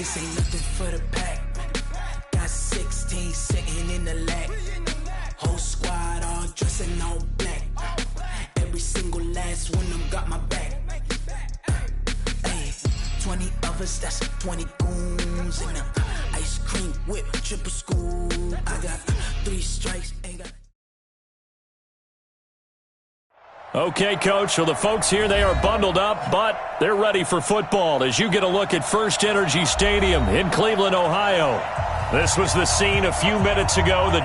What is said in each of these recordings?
This ain't nothing for the pack. Got 16 sitting in the lag. Whole squad all dressing all black. Every single last one of them got my back. Hey, 20 of us, that's 20 goons in the ice cream whip, triple scoop. I got 3 strikes, ain't got. Okay, Coach, so the folks here, they are bundled up, but they're ready for football as you get a look at First Energy Stadium in Cleveland, Ohio. This was the scene a few minutes ago. The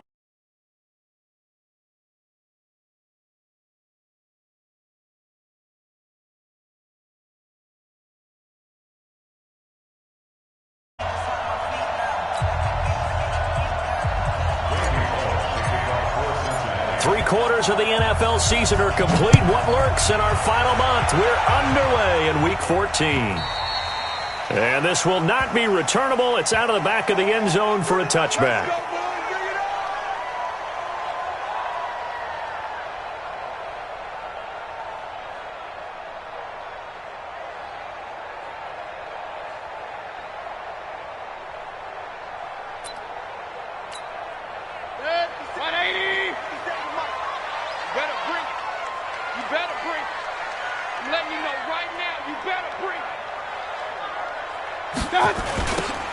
Three-quarters of the NFL season are complete. What lurks in our final month? We're underway in Week 14. And this will not be returnable. It's out of the back of the end zone for a touchback.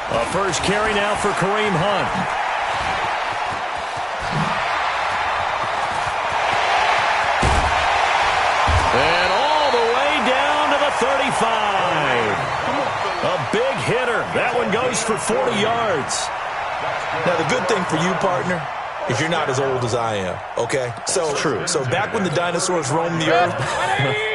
A first carry now for Kareem Hunt. And all the way down to the 35. A big hitter. That one goes for 40 yards. Now, the good thing for you, partner, is you're not as old as I am, okay? So true. So back when the dinosaurs roamed the earth,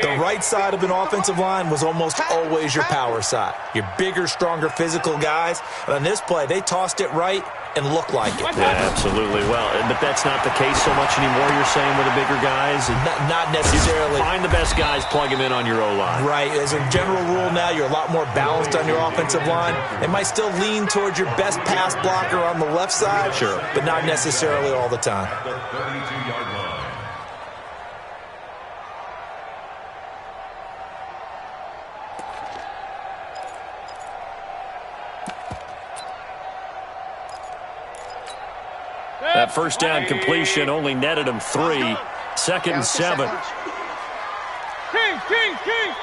the right side of an offensive line was almost always your power side. Your bigger, stronger, physical guys. And on this play, they tossed it right and looked like it. Yeah, absolutely. Well, but that's not the case so much anymore, you're saying, with the bigger guys? Not necessarily. You find the best guys, plug them in on your O-line. Right. As a general rule now, you're a lot more balanced on your offensive line. It might still lean towards your best pass blocker on the left side, sure, but not necessarily all the time. The 32-yard line. That first down completion only netted him 3. Second and 7. King.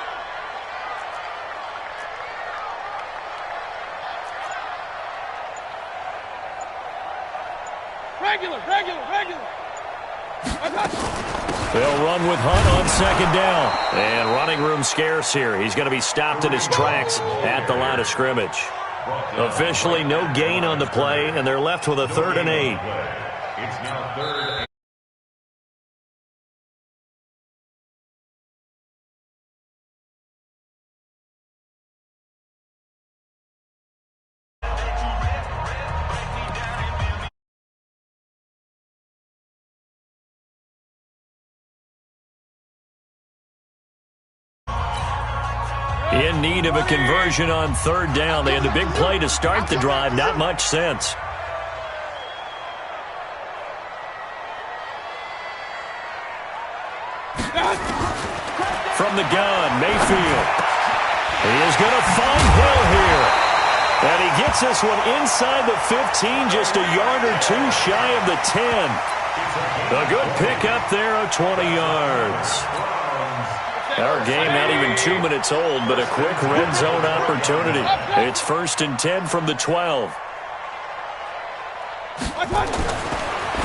Regular. They'll run with Hunt on second down. And running room scarce here. He's going to be stopped in his tracks at the line of scrimmage. Officially no gain on the play, and they're left with a 3rd and 8. It's now 3rd. In need of a conversion on 3rd down. They had the big play to start the drive. Not much sense. From the gun, Mayfield. He is going to find Hill here. And he gets this one inside the 15, just a yard or 2 shy of the 10. A good pickup there of 20 yards. Our game not even 2 minutes old, but a quick red zone opportunity. It's 1st and 10 from the 12.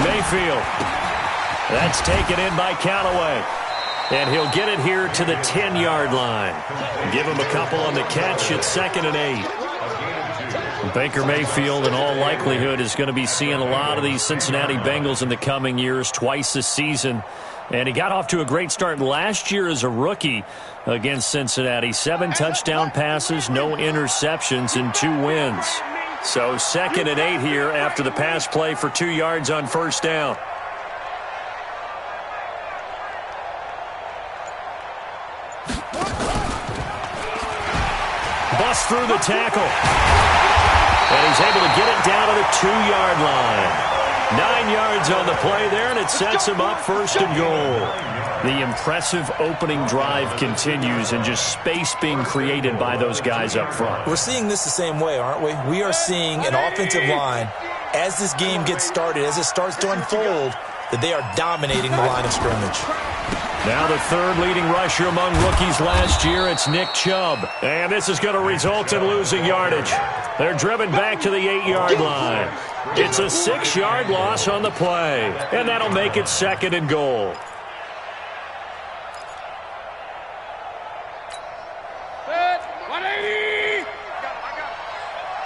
Mayfield. That's taken in by Callaway. And he'll get it here to the 10-yard line. Give him a couple on the catch. It's 2nd and 8. Baker Mayfield, in all likelihood, is going to be seeing a lot of these Cincinnati Bengals in the coming years, twice this season. And he got off to a great start last year as a rookie against Cincinnati. 7 touchdown passes, no interceptions, and 2 wins. So 2nd and 8 here after the pass play for 2 yards on 1st down. Bust through the tackle. And he's able to get it down to the 2-yard line. 9 yards on the play there, and it sets him up first and goal. The impressive opening drive continues, and just space being created by those guys up front. We're seeing this the same way, aren't we? We are seeing an offensive line, as this game gets started, as it starts to unfold, that they are dominating the line of scrimmage. Now the third leading rusher among rookies last year, it's Nick Chubb. And this is going to result in losing yardage. They're driven back to the 8-yard line. It's a 6-yard loss on the play, and that'll make it second and goal.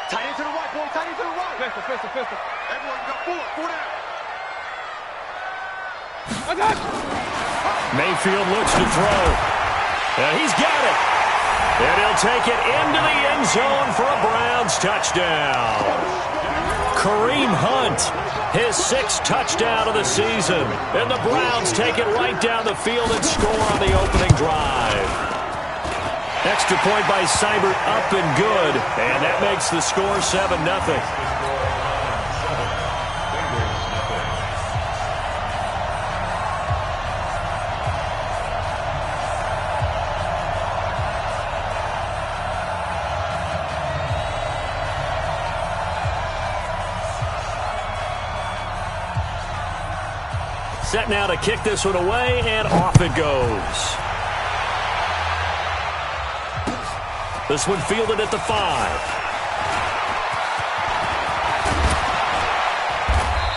Tight end to the right, boy. Tight end to the right. Pistol. Everyone, you got four down. Mayfield looks to throw. And he's got it. And he'll take it into the end zone for a Browns touchdown. Kareem Hunt, his 6th touchdown of the season. And the Browns take it right down the field and score on the opening drive. Extra point by Seibert, up and good. And that makes the score 7-0. Set now to kick this one away, and off it goes. This one fielded at the 5.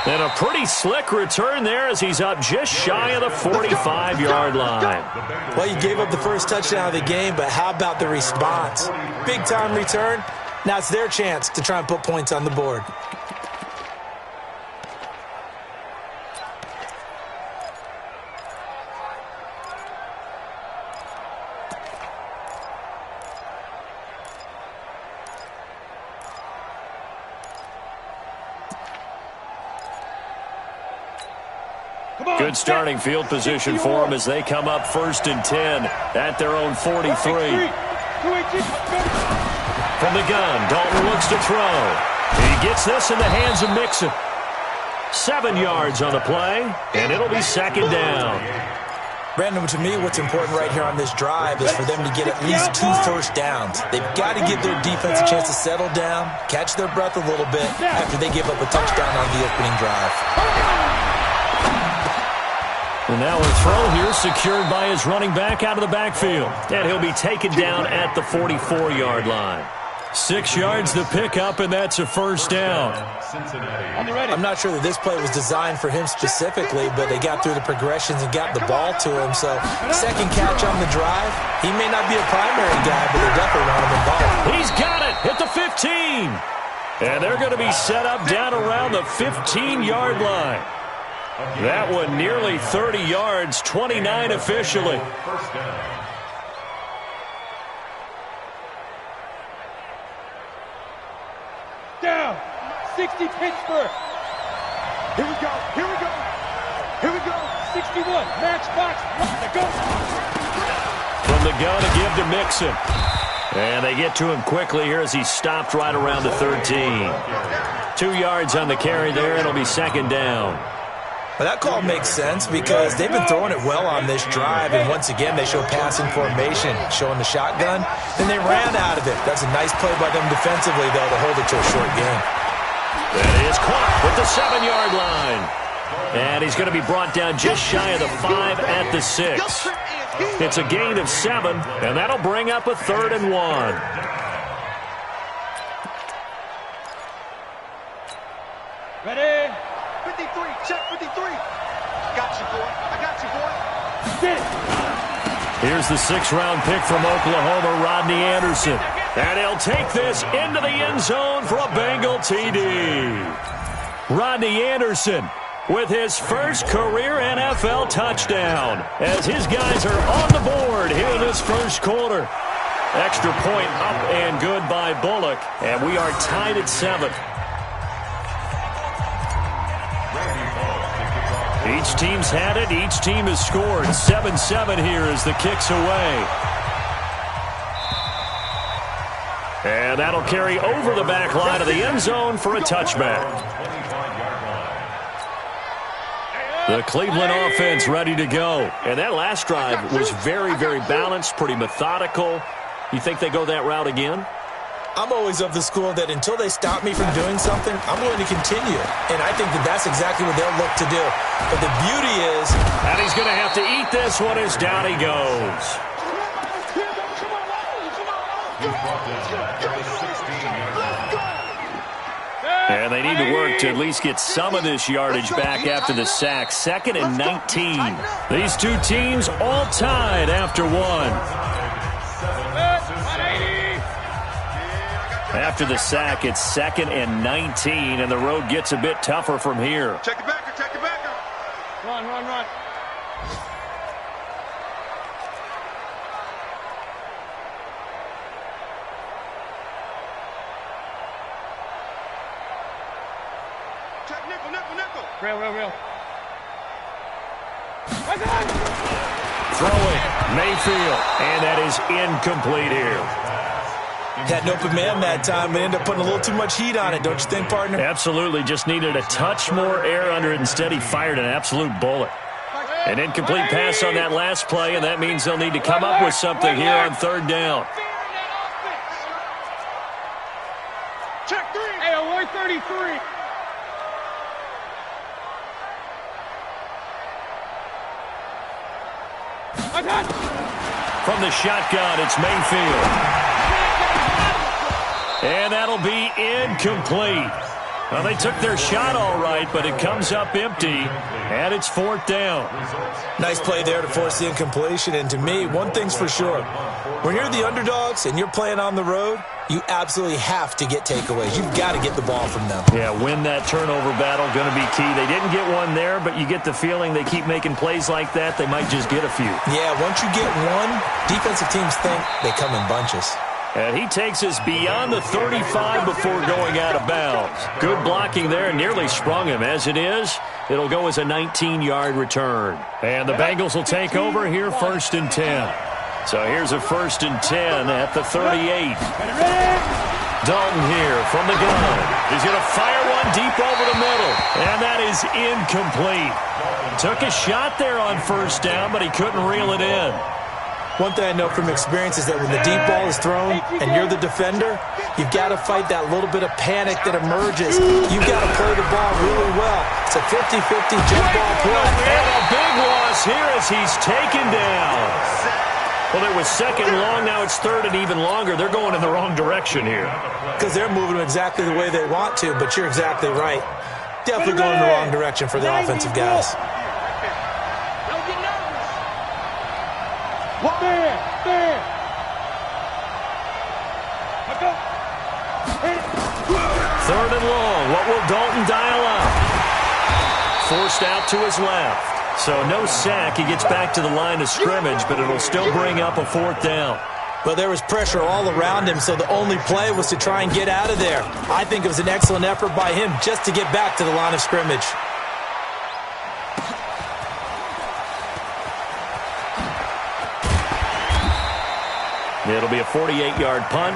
And a pretty slick return there as he's up just shy of the 45-yard line. Well, you gave up the first touchdown of the game, but how about the response? Big-time return. Now it's their chance to try and put points on the board. Good starting field position for them as they come up 1st and 10 at their own 43. From the gun, Dalton looks to throw. He gets this in the hands of Mixon. 7 yards on the play, and it'll be second down. Brandon, to me, what's important right here on this drive is for them to get at least 2 first downs. They've got to give their defense a chance to settle down, catch their breath a little bit after they give up a touchdown on the opening drive. And now a throw here secured by his running back out of the backfield. And he'll be taken down at the 44-yard line. 6 yards the pickup, and that's a first down. I'm not sure that this play was designed for him specifically, but they got through the progressions and got the ball to him. So second catch on the drive. He may not be a primary guy, but they definitely want him involved. He's got it at the 15. And they're going to be set up down around the 15-yard line. That one nearly 30 yards, 29 officially. Down, 60 Pittsburgh. Here we go. 61, matchbox, go. From the gun to give to Mixon. And they get to him quickly here as he's stopped right around the 13. 2 yards on the carry there, it'll be second down. Well, that call makes sense because they've been throwing it well on this drive, and once again, they show passing formation, showing the shotgun, and they ran out of it. That's a nice play by them defensively, though, to hold it to a short game. That is caught with the 7-yard line. And he's going to be brought down just shy of the 5 at the 6. It's a gain of 7, and that'll bring up a 3rd and 1. Ready? 53, check 53. I got you, boy. Sit. Here's the 6th-round pick from Oklahoma, Rodney Anderson. And he'll take this into the end zone for a Bengal TD. Rodney Anderson with his first career NFL touchdown as his guys are on the board here in this first quarter. Extra point up and good by Bullock, and we are tied at 7. Each team's had it. Each team has scored. 7-7 here as the kick's away. And that'll carry over the back line of the end zone for a touchback. The Cleveland offense ready to go. And that last drive was very, very balanced, pretty methodical. You think they go that route again? I'm always of the school that until they stop me from doing something, I'm going to continue. And I think that that's exactly what they'll look to do. But the beauty is... And he's going to have to eat this one as down he goes. And they need to work to at least get some of this yardage back after the sack. 2nd and 19. These two teams all tied after one. After the sack, it's 2nd and 19, and the road gets a bit tougher from here. Check the backer, check the backer. Run, run, run. Check nickel, nickel, nickel. Real. Throwing, Mayfield, and that is incomplete here. Had an open man that time, but ended up putting a little too much heat on it, don't you think, partner? Absolutely, just needed a touch more air under it. Instead, he fired an absolute bullet. An incomplete pass on that last play, and that means they'll need to come up with something here on 3rd down. Check 3. Hey, 133. From the shotgun, it's Mayfield. And that'll be incomplete. Well, they took their shot all right, but it comes up empty, and it's 4th down. Nice play there to force the incompletion, and to me, one thing's for sure. When you're the underdogs and you're playing on the road, you absolutely have to get takeaways. You've got to get the ball from them. Yeah, win that turnover battle, going to be key. They didn't get one there, but you get the feeling they keep making plays like that, they might just get a few. Yeah, once you get one, defensive teams think they come in bunches. And he takes us beyond the 35 before going out of bounds. Good blocking there, nearly sprung him. As it is, it'll go as a 19-yard return. And the Bengals will take over here 1st and 10. So here's a 1st and 10 at the 38. Dalton here from the gun. He's going to fire one deep over the middle. And that is incomplete. Took a shot there on 1st down, but he couldn't reel it in. One thing I know from experience is that when the deep ball is thrown and you're the defender, you've got to fight that little bit of panic that emerges. You've got to play the ball really well. It's a 50-50 jump ball play. And a big loss here as he's taken down. Well, it was 2nd long, now it's 3rd and even longer. They're going in the wrong direction here. Because they're moving them exactly the way they want to, but you're exactly right. Definitely going in the wrong direction for the offensive guys. There. 3rd and long. What will Dalton dial up? Forced out to his left. So no sack. He gets back to the line of scrimmage, but it'll still bring up a 4th down. Well, there was pressure all around him, so the only play was to try and get out of there. I think it was an excellent effort by him just to get back to the line of scrimmage. It'll be a 48-yard punt,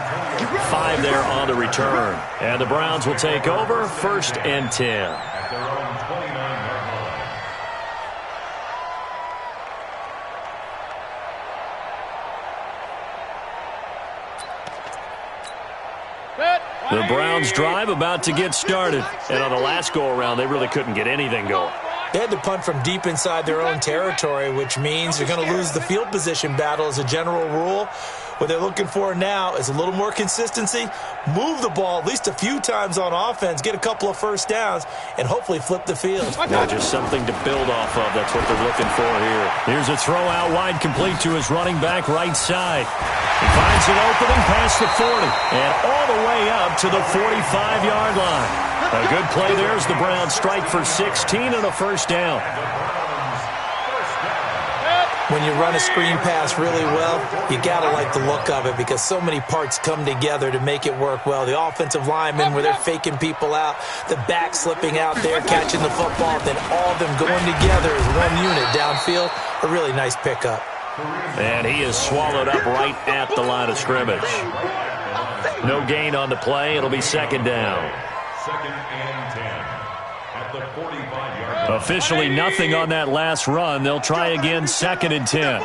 5 there on the return. And the Browns will take over 1st and 10. At their own 29-yard line. The Browns drive about to get started. And on the last go-around, they really couldn't get anything going. They had to punt from deep inside their own territory, which means you're going to lose the field position battle as a general rule. What they're looking for now is a little more consistency, move the ball at least a few times on offense, get a couple of 1st downs, and hopefully flip the field. Now just something to build off of. That's what they're looking for here. Here's a throw out wide, complete to his running back right side. He finds an opening past the 40 and all the way up to the 45-yard line. A good play there as the Browns strike for 16 and a 1st down. When you run a screen pass really well, you got to like the look of it because so many parts come together to make it work well. The offensive linemen where they're faking people out, the back slipping out there, catching the football, then all of them going together as one unit downfield. A really nice pickup. And he is swallowed up right at the line of scrimmage. No gain on the play. It'll be 2nd down. 2nd and 10. At the 45-yard line. Officially nothing on that last run. They'll try again, 2nd and 10.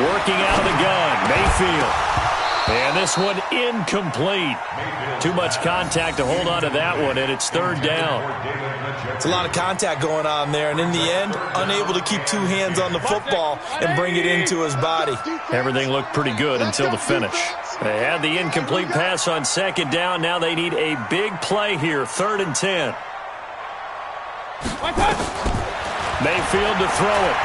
Working out of the gun, Mayfield. And this one incomplete. Too much contact to hold on to that one, and it's 3rd down. It's a lot of contact going on there, and in the end, unable to keep 2 hands on the football and bring it into his body. Everything looked pretty good until the finish. They had the incomplete pass on 2nd down. Now they need a big play here, 3rd and 10. Mayfield to throw it.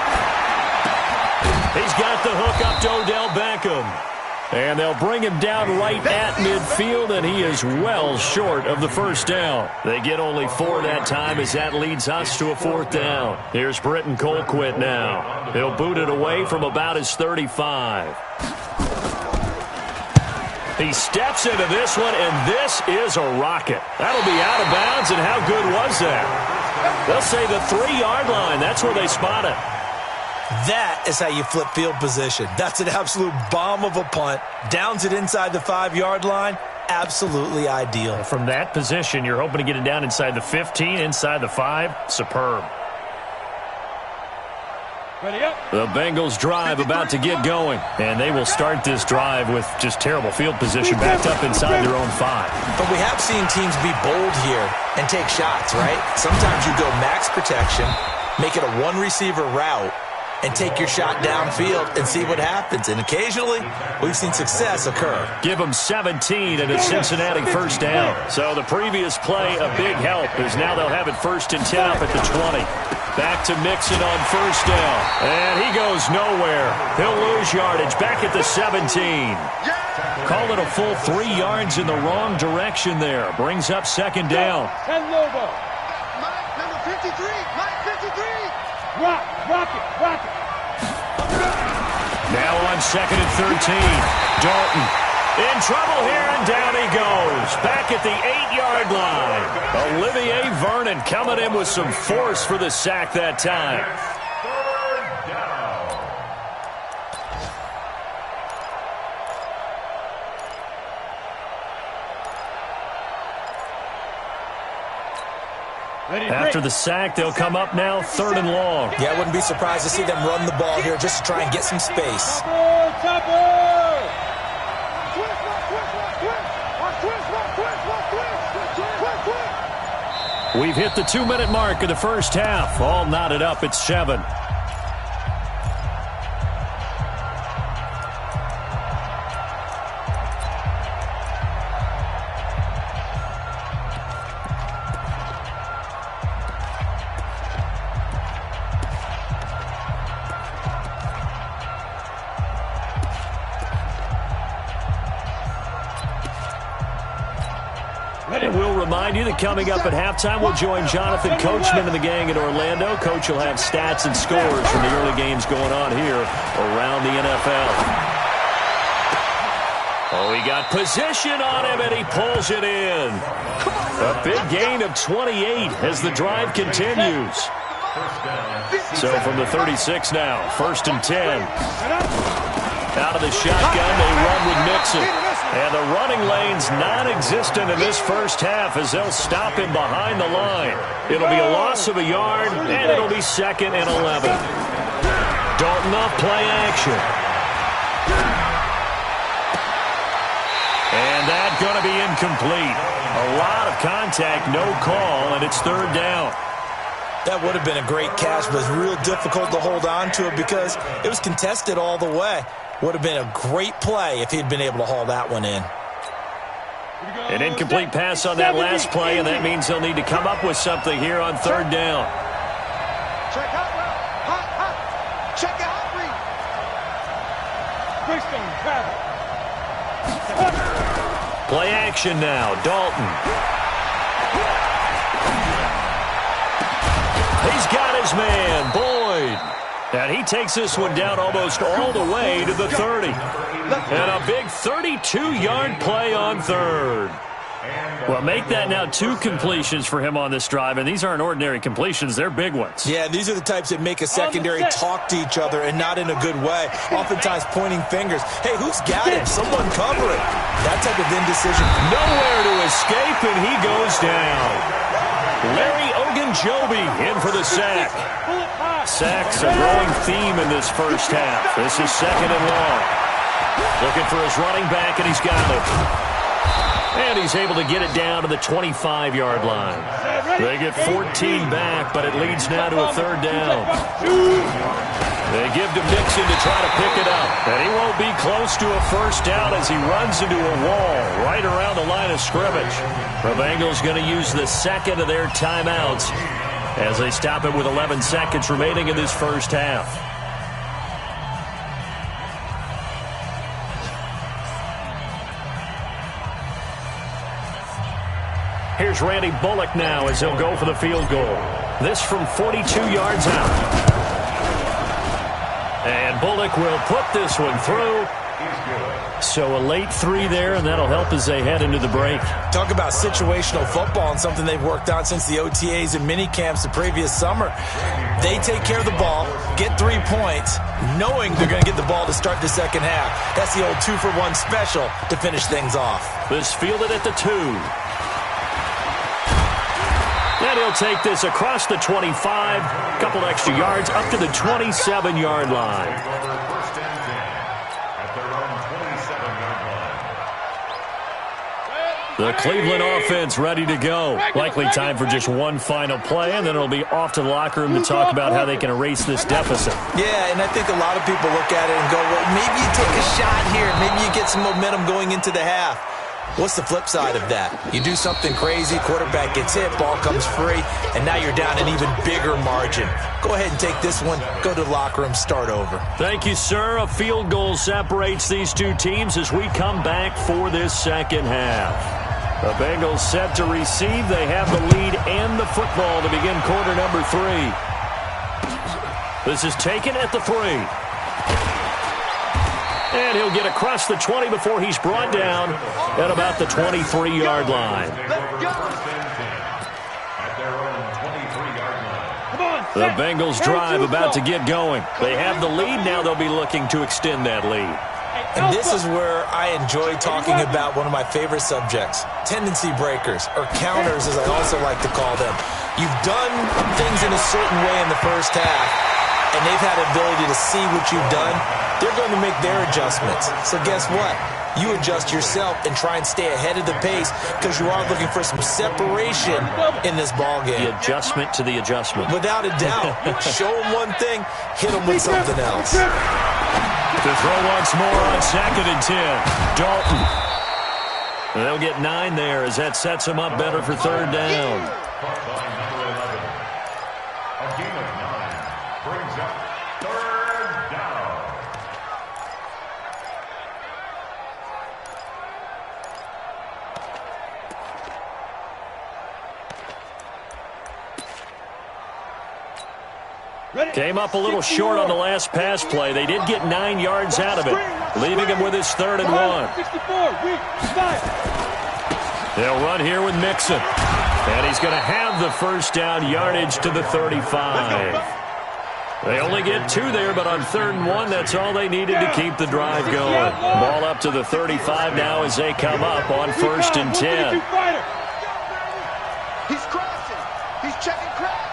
He's got the hook up to Odell Beckham. And they'll bring him down right at midfield, and he is well short of the 1st down. They get only 4 that time as that leads us to a 4th down. Here's Britton Colquitt now. He'll boot it away from about his 35. He steps into this one, and this is a rocket. That'll be out of bounds, and how good was that? They'll say the 3-yard line. That's where they spot it. That is how you flip field position. That's an absolute bomb of a punt. Downs it inside the 5-yard line. Absolutely ideal. From that position, you're hoping to get it down inside the 15, inside the 5. Superb. The Bengals drive about to get going, and they will start this drive with just terrible field position backed up inside their own 5. But we have seen teams be bold here and take shots, right? Sometimes you go max protection, make it a 1-receiver route, and take your shot downfield and see what happens. And occasionally, we've seen success occur. Give them 17 and a Cincinnati 1st down. So the previous play, a big help, as now they'll have it 1st and 10 up at the 20. Back to Mixon on 1st down. And he goes nowhere. He'll lose yardage back at the 17. Call it a full 3 yards in the wrong direction there. Brings up 2nd down. Number 53. Rock it. Now on 2nd and 13. Dalton in trouble here, and down he goes. Back at the 8-yard line. Olivier Vernon coming in with some force for the sack that time. After the sack, they'll come up now 3rd and long. Yeah, I wouldn't be surprised to see them run the ball here just to try and get some space. We've hit the 2-minute mark of the 1st half. All knotted up at 7. We'll remind you that coming up at halftime, we'll join Jonathan Coachman and the gang in Orlando. Coach will have stats and scores from the early games going on here around the NFL. Oh, he got position on him, and he pulls it in. A big gain of 28 as the drive continues. So from the 36 now, 1st and 10. Out of the shotgun, they run with Mixon. And the running lane's non-existent in this 1st half as they'll stop him behind the line. It'll be a loss of a yard, and it'll be 2nd and 11. Dalton off play action. And that's going to be incomplete. A lot of contact, no call, and it's 3rd down. That would have been a great catch, but it's real difficult to hold on to it because it was contested all the way. Would have been a great play if he'd been able to haul that one in. An incomplete pass on that last play, and that means they'll need to come up with something here on 3rd down. Check out route. Hot. Check out read. Christian travel. Play action now. Dalton. He's got his man, Boyd. And he takes this one down almost all the way to the 30. And a big 32-yard play on 3rd. Well, make that now 2 completions for him on this drive, and these aren't ordinary completions. They're big ones. Yeah, these are the types that make a secondary talk to each other and not in a good way, oftentimes pointing fingers. Hey, who's got him? Someone cover it. That type of indecision. Nowhere to escape, and he goes down. Larry Ogunjobi in for the sack. Sacks a growing theme in this first half. This is 2nd and long. Looking for his running back, and he's got it. And he's able to get it down to the 25-yard line. They get 14 back, but it leads now to a 3rd down. They give to Mixon to try to pick it up. And he won't be close to a 1st down as he runs into a wall right around the line of scrimmage. The Bengals going to use the 2nd of their timeouts as they stop it with 11 seconds remaining in this first half. Here's Randy Bullock now as he'll go for the field goal. This from 42 yards out. And Bullock will put this one through. So a late 3 there, and that'll help as they head into the break. Talk about situational football and something they've worked on since the OTAs and mini camps the previous summer. They take care of the ball, get 3 points, knowing they're going to get the ball to start the second half. That's the old 2-for-1 special to finish things off. This fielded at the 2. And he'll take this across the 25, a couple extra yards up to the 27-yard line. The Cleveland offense ready to go. Likely time for just one final play, and then it'll be off to the locker room to talk about how they can erase this deficit. Yeah, and I think a lot of people look at it and go, well, maybe you take a shot here. Maybe you get some momentum going into the half. What's the flip side of that? You do something crazy, quarterback gets hit, ball comes free, and now you're down an even bigger margin. Go ahead and take this one, go to the locker room, start over. Thank you, sir. A field goal separates these two teams as we come back for this second half. The Bengals set to receive. They have the lead and the football to begin quarter number 3. This is taken at the 3. And he'll get across the 20 before he's brought down at about the 23-yard line. The Bengals drive about to get going. They have the lead. Now they'll be looking to extend that lead. And this is where I enjoy talking about one of my favorite subjects, tendency breakers, or counters as I also like to call them. You've done things in a certain way in the first half, and they've had the ability to see what you've done. They're going to make their adjustments. So guess what? You adjust yourself and try and stay ahead of the pace because you are looking for some separation in this ballgame. The adjustment to the adjustment. Without a doubt. Show them one thing, hit them with something else. To throw once more on 2nd and 10. Dalton. They'll get 9 there as that sets them up better for 3rd down. A game of 9 brings up 3rd down. Came up a little short on the last pass play. They did get 9 yards out of it, leaving him with his 3rd and 1. They'll run here with Mixon. And he's going to have the 1st down yardage to the 35. They only get 2 there, but on 3rd and 1, that's all they needed to keep the drive going. Ball up to the 35 now as they come up on 1st and 10. He's crossing. He's checking crack.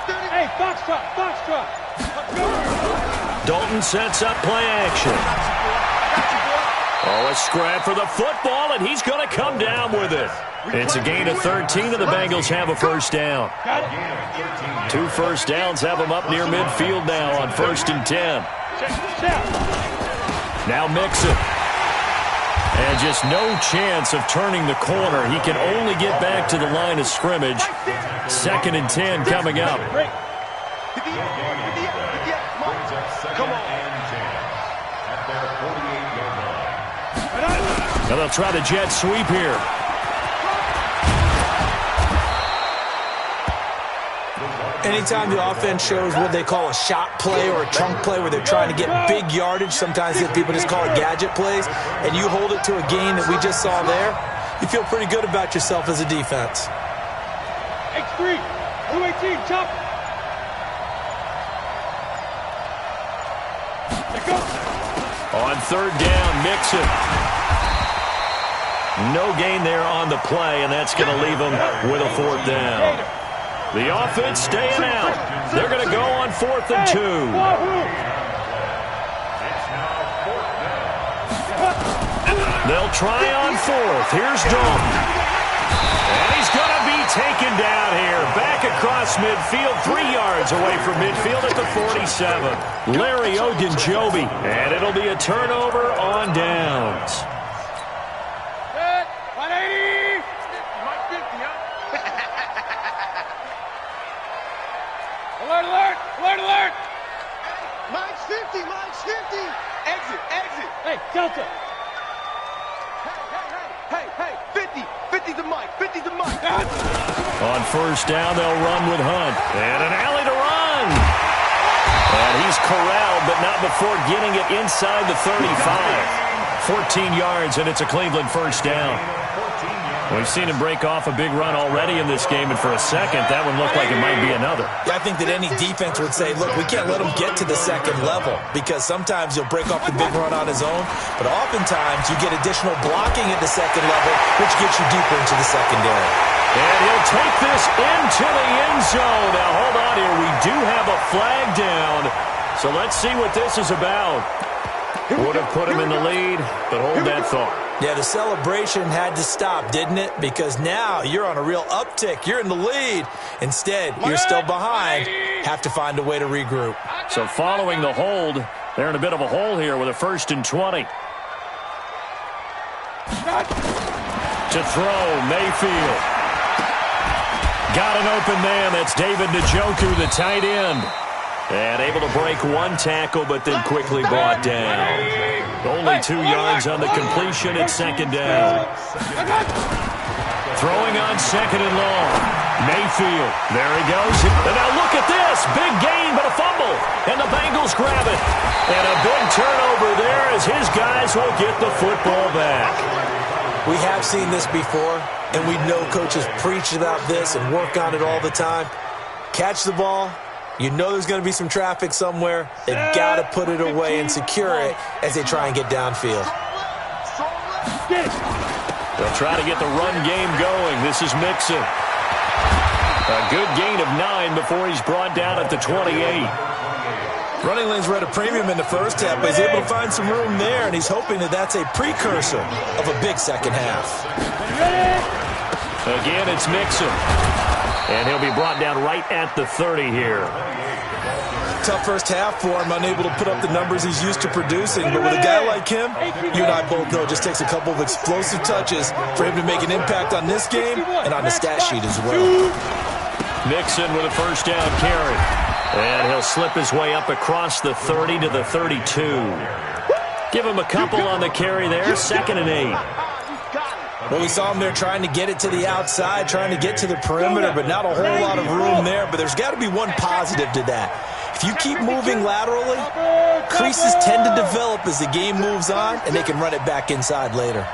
Hey, Foxtrot. Dalton sets up play action. Oh, a scrap for the football, and he's going to come down with it. It's a gain of 13, and the Bengals have a 1st down. 2 1st downs have them up near midfield now on 1st and 10. Now Mixon. And just no chance of turning the corner. He can only get back to the line of scrimmage. 2nd and 10 coming up. Come on. Now they'll try the jet sweep here. Anytime the offense shows what they call a shot play or a chunk play where they're trying to get big yardage, sometimes people just call it gadget plays, and you hold it to a gain that we just saw there, you feel pretty good about yourself as a defense. X3, 218, chop. Let's go. On third down, Mixon. No gain there on the play, and that's going to leave them with a fourth down. The offense staying out. They're going to go on 4th and 2. They'll try on 4th. Here's Dalton. And he's going to be taken down here. Back across midfield, 3 yards away from midfield at the 47. Larry Ogunjobi. And it'll be a turnover on downs. 180. Alert, alert, alert, alert. Mine's 50, mine's 50. Exit, exit. Hey, Delta. Hey, 50. 50's the mic, 50's the mic. On first down, they'll run with Hunt. And an alley to run. And he's corralled, but not before getting it inside the 35. 14 yards, and it's a Cleveland first down. We've seen him break off a big run already in this game, and for a second, that one looked like it might be another. Yeah, I think that any defense would say, look, we can't let him get to the second level because sometimes he'll break off the big run on his own, but oftentimes you get additional blocking at the second level, which gets you deeper into the secondary. And he'll take this into the end zone. Now, hold on here. We do have a flag down, so let's see what this is about. Would have put him in the lead, but hold that thought. Yeah, the celebration had to stop, didn't it? Because now you're on a real uptick. You're in the lead. Instead, you're still behind. Have to find a way to regroup. So following the hold, they're in a bit of a hole here with a 1st and 20. To throw, Mayfield. Got an open man. That's David Njoku, the tight end. And able to break one tackle, but then quickly brought down. Only 2 yards on the completion at second down. Throwing on 2nd and long. Mayfield. There he goes. And now look at this. Big gain, but a fumble. And the Bengals grab it. And a big turnover there as his guys will get the football back. We have seen this before, and we know coaches preach about this and work on it all the time. Catch the ball. You know there's going to be some traffic somewhere. They've got to put it away and secure it as they try and get downfield. They'll try to get the run game going. This is Mixon. A good gain of 9 before he's brought down at the 28. Running lanes were at a premium in the first half, but he's able to find some room there, and he's hoping that that's a precursor of a big second half. Again, it's Mixon. And he'll be brought down right at the 30 here. Tough first half for him, unable to put up the numbers he's used to producing. But with a guy like him, you and I both know it just takes a couple of explosive touches for him to make an impact on this game and on the stat sheet as well. Mixon with a first down carry. And he'll slip his way up across the 30 to the 32. Give him a couple on the carry there, 2nd and 8. Well, we saw him there trying to get it to the outside, trying to get to the perimeter, but not a whole lot of room there. But there's got to be one positive to that. If you keep moving laterally, creases tend to develop as the game moves on, and they can run it back inside later.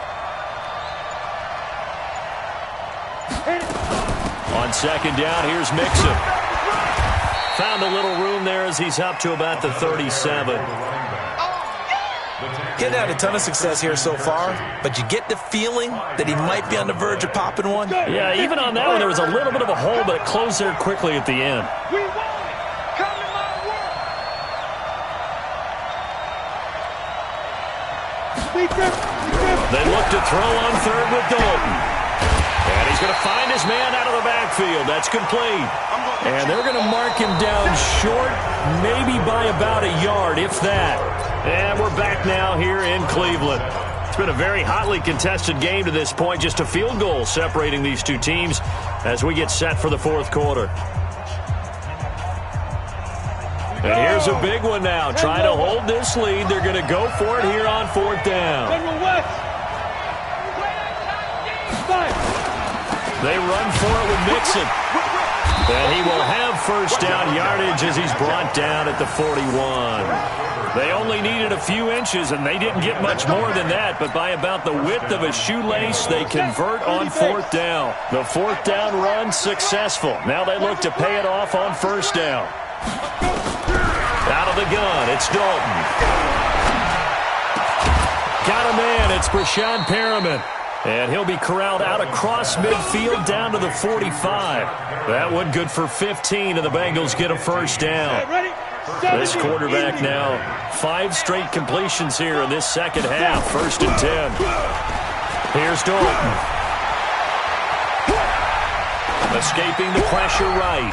On 2nd down, here's Mixon. Found a little room there as he's up to about the 37. Getting had a ton of success here so far, but you get the feeling that he might be on the verge of popping one. Yeah, even on that one, there was a little bit of a hole, but it closed there quickly at the end. We won it. Come to my work. They look to throw on 3rd with Dalton. And he's going to find his man out of the backfield. That's complete. And they're going to mark him down short, maybe by about a yard, if that. And we're back now here in Cleveland. It's been a very hotly contested game to this point. Just a field goal separating these two teams as we get set for the 4th quarter. And here's a big one now. Trying to hold this lead. They're going to go for it here on 4th down. They run for it with Mixon. And he will have first down yardage as he's brought down at the 41. They only needed a few inches, and they didn't get much more than that, but by about the width of a shoelace, they convert on fourth down. The fourth down run successful. Now they look to pay it off on first down. Out of the gun, it's Dalton. Got a man, it's Brashad Perriman. And he'll be corralled out across midfield down to the 45. That one good for 15, and the Bengals get a first down. This quarterback now, 5 straight completions here in this second half. First and 10. Here's Dalton. Escaping the pressure right.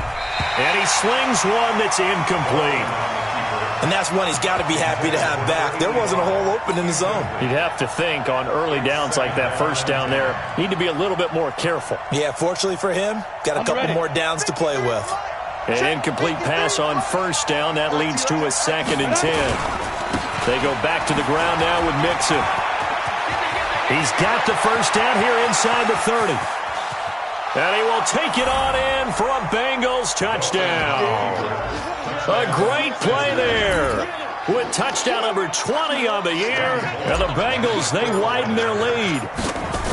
And he slings one that's incomplete. And that's one he's got to be happy to have back. There wasn't a hole open in the zone. You'd have to think on early downs like that first down there, need to be a little bit more careful. Yeah, fortunately for him, got a couple more downs to play with. An incomplete pass on first down. That leads to a second and 10. They go back to the ground now with Mixon. He's got the first down here inside the 30. And he will take it on in for a Bengals touchdown. A great play there with touchdown number 20 on the year. And the Bengals, they widen their lead.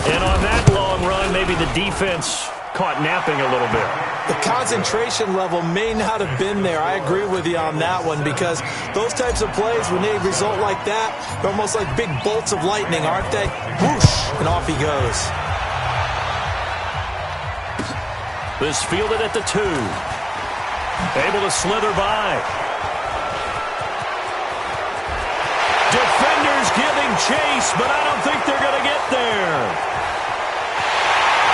And on that long run, maybe the defense caught napping a little bit. The concentration level may not have been there. I agree with you on that one because those types of plays, when they result like that, they're almost like big bolts of lightning, aren't they? Whoosh, and off he goes. This fielded at the 2. Able to slither by. Defenders giving chase, but I don't think they're going to get there.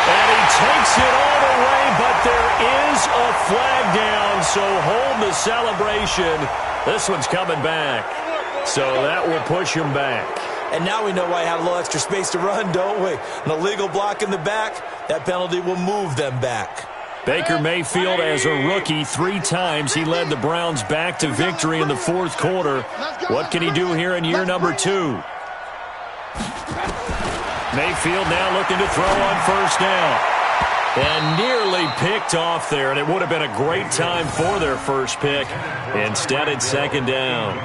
And he takes it all the way, but there is a flag down, so hold the celebration. This one's coming back. So that will push him back. And now we know why he had a little extra space to run, don't we? An illegal block in the back, that penalty will move them back. Baker Mayfield, as a rookie, 3 times he led the Browns back to victory in the fourth quarter. What can he do here in year number 2? Mayfield now looking to throw on first down. And nearly picked off there, and it would have been a great time for their first pick. Instead, it's second down.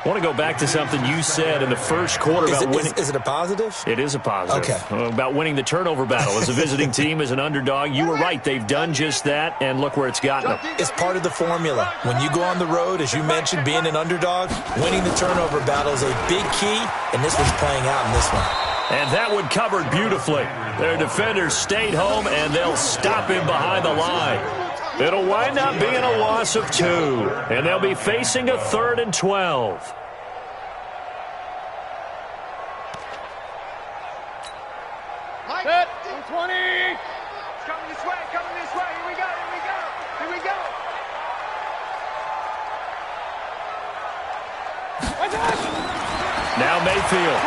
I want to go back to something you said in the first quarter about winning. Is it a positive? It is a positive. Okay. About winning the turnover battle. As a visiting team, as an underdog, you were right. They've done just that, and look where it's gotten them. It's part of the formula. When you go on the road, as you mentioned, being an underdog, winning the turnover battle is a big key, and this was playing out in this one. And that one covered beautifully. Their defenders stayed home, and they'll stop him behind the line. It'll wind up being a loss of 2, and they'll be facing a 3rd and 12. Set, 20. It's coming this way, Here we go. Now Mayfield.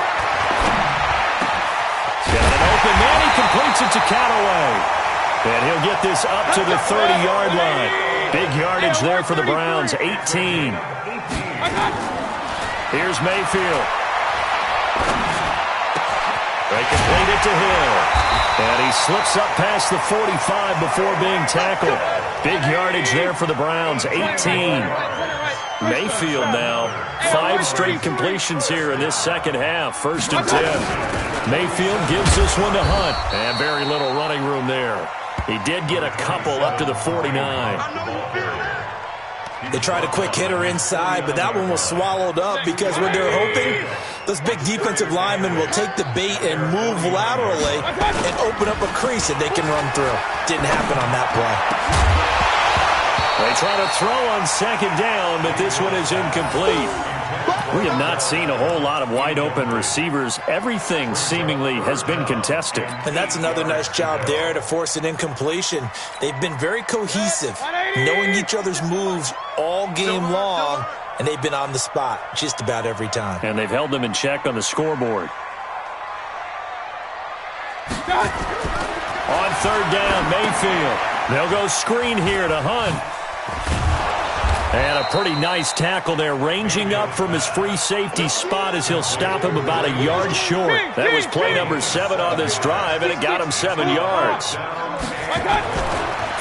Got an open man. He completes it to Callaway. And he'll get this up to the 30-yard line. Big yardage there for the Browns, 18. Here's Mayfield. They complete it to Hill. And he slips up past the 45 before being tackled. Big yardage there for the Browns, 18. Mayfield now, 5 straight completions here in this second half, 1st and 10. Mayfield gives this one to Hunt. And very little running room there. He did get a couple up to the 49. They tried a quick hitter inside, but that one was swallowed up because when they're hoping, those big defensive linemen will take the bait and move laterally and open up a crease that they can run through. Didn't happen on that play. They try to throw on second down, but this one is incomplete. We have not seen a whole lot of wide-open receivers. Everything seemingly has been contested. And that's another nice job there to force an incompletion. They've been very cohesive, knowing each other's moves all game long, and they've been on the spot just about every time. And they've held them in check on the scoreboard. On third down, Mayfield. They'll go screen here to Hunt. And a pretty nice tackle there, ranging up from his free safety spot as he'll stop him about a yard short. That was play number 7 on this drive, and it got him 7 yards.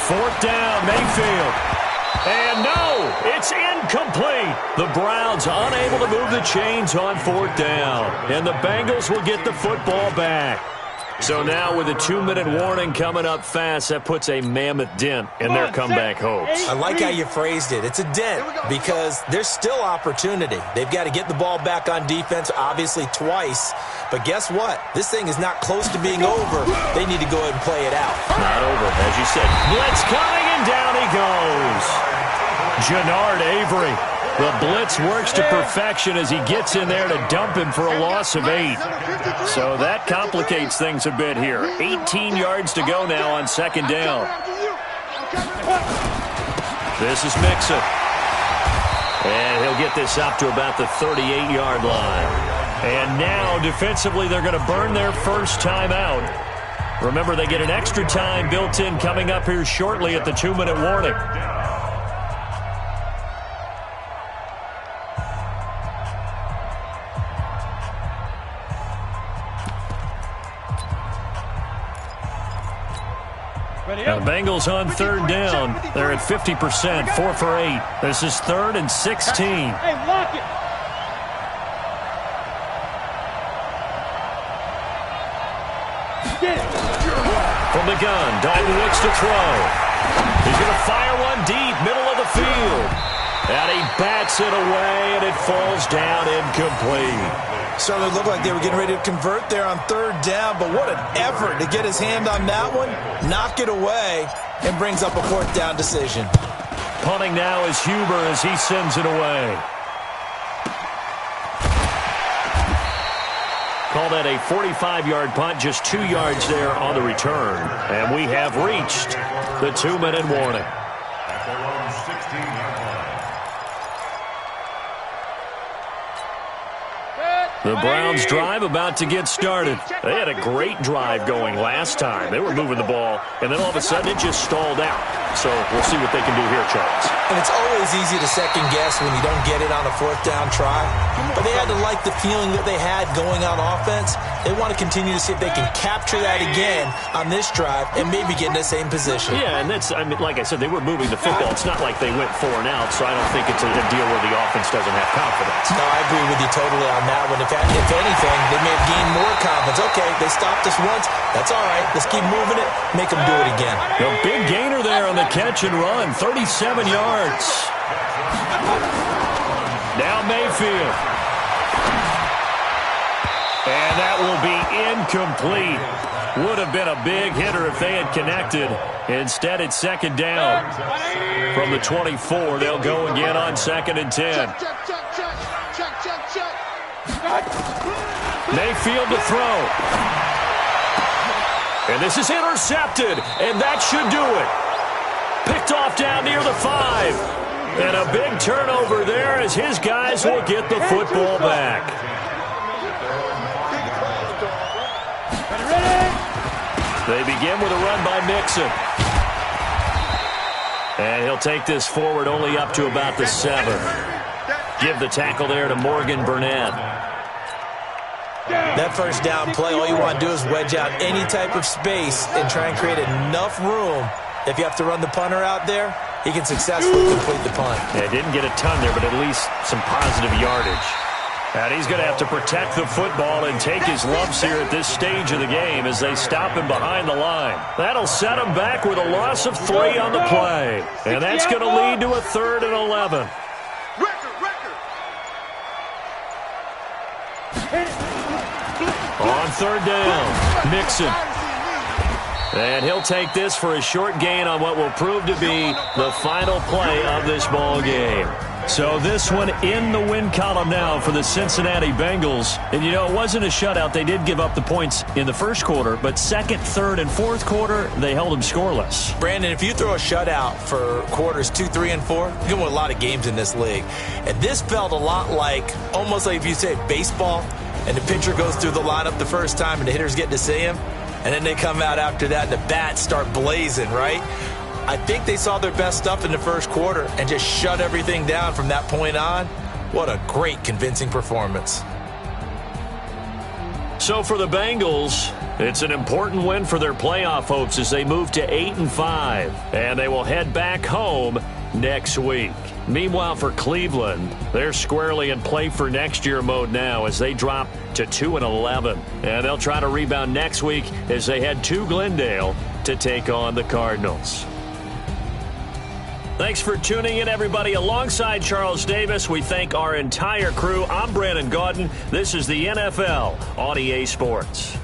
4th down, Mayfield. And no, it's incomplete. The Browns unable to move the chains on 4th down. And the Bengals will get the football back. So now with a 2-minute warning coming up fast, that puts a mammoth dent in their comeback hopes. I like how you phrased it. It's a dent because there's still opportunity. They've got to get the ball back on defense, obviously twice. But guess what? This thing is not close to being over. They need to go ahead and play it out. Not over, as you said. Blitz coming, and down he goes. Jannard Avery. The blitz works to perfection as he gets in there to dump him for a loss of 8. So that complicates things a bit here. 18 yards to go now on 2nd down. This is Mixon. And he'll get this up to about the 38-yard line. And now, defensively, they're going to burn their first time out. Remember, they get an extra time built in coming up here shortly at the 2-minute warning. Now the Bengals on 3rd down. They're at 50%, 4 for 8. This is 3rd and 16. Hey, lock it. From the gun, Dalton looks to throw. He's going to fire one deep, middle of the field. And he bats it away, and it falls down incomplete. Certainly looked like they were getting ready to convert there on 3rd down, but what an effort to get his hand on that one, knock it away, and brings up a 4th down decision. Punting now is Huber as he sends it away. Call that a 45-yard punt, just 2 yards there on the return. And we have reached the 2-minute warning. At their own 16-yard line. The Browns drive about to get started. They had a great drive going last time. They were moving the ball, and then all of a sudden it just stalled out. So we'll see what they can do here, Charles. And it's always easy to second guess when you don't get it on a 4th down try. But they had to like the feeling that they had going on offense. They want to continue to see if they can capture that again on this drive and maybe get in the same position. Yeah, and that's, I mean, like I said, they were moving the football. It's not like they went 4 and out, so I don't think it's a deal where the offense doesn't have confidence. No, I agree with you totally on that one. If anything, they may have gained more confidence. Okay, they stopped us once. That's all right. Let's keep moving it. Make them do it again. A big gainer there on the catch and run, 37 yards. Now Mayfield. And that will be incomplete. Would have been a big hitter if they had connected. Instead, it's 2nd down. From the 24, they'll go again on 2nd and 10. Mayfield to throw. And this is intercepted, and that should do it. Picked off down near the 5. And a big turnover there as his guys will get the football back. They begin with a run by Mixon. And he'll take this forward only up to about the 7. Give the tackle there to Morgan Burnett. That 1st down play, all you want to do is wedge out any type of space and try and create enough room. If you have to run the punter out there, he can successfully complete the punt. Yeah, didn't get a ton there, but at least some positive yardage. And he's going to have to protect the football and take his lumps here at this stage of the game as they stop him behind the line. That'll set him back with a loss of 3 on the play. And that's going to lead to a 3rd and 11. On 3rd down, Mixon. And he'll take this for a short gain on what will prove to be the final play of this ball game. So this one in the win column now for the Cincinnati Bengals. And, you know, it wasn't a shutout. They did give up the points in the first quarter, but 2nd, 3rd, and 4th quarter, they held them scoreless. Brandon, if you throw a shutout for quarters 2, 3, and 4, you're going to win a lot of games in this league. And this felt a lot like, almost like if you say baseball, and the pitcher goes through the lineup the first time and the hitters get to see him, and then they come out after that and the bats start blazing, right? I think they saw their best stuff in the first quarter and just shut everything down from that point on. What a great, convincing performance. So for the Bengals, it's an important win for their playoff hopes as they move to 8-5, and they will head back home next week. Meanwhile, for Cleveland, they're squarely in play for next year mode now as they drop to 2-11, and they'll try to rebound next week as they head to Glendale to take on the Cardinals. Thanks for tuning in, everybody. Alongside Charles Davis, we thank our entire crew. I'm Brandon Gaudin. This is the NFL on EA Sports.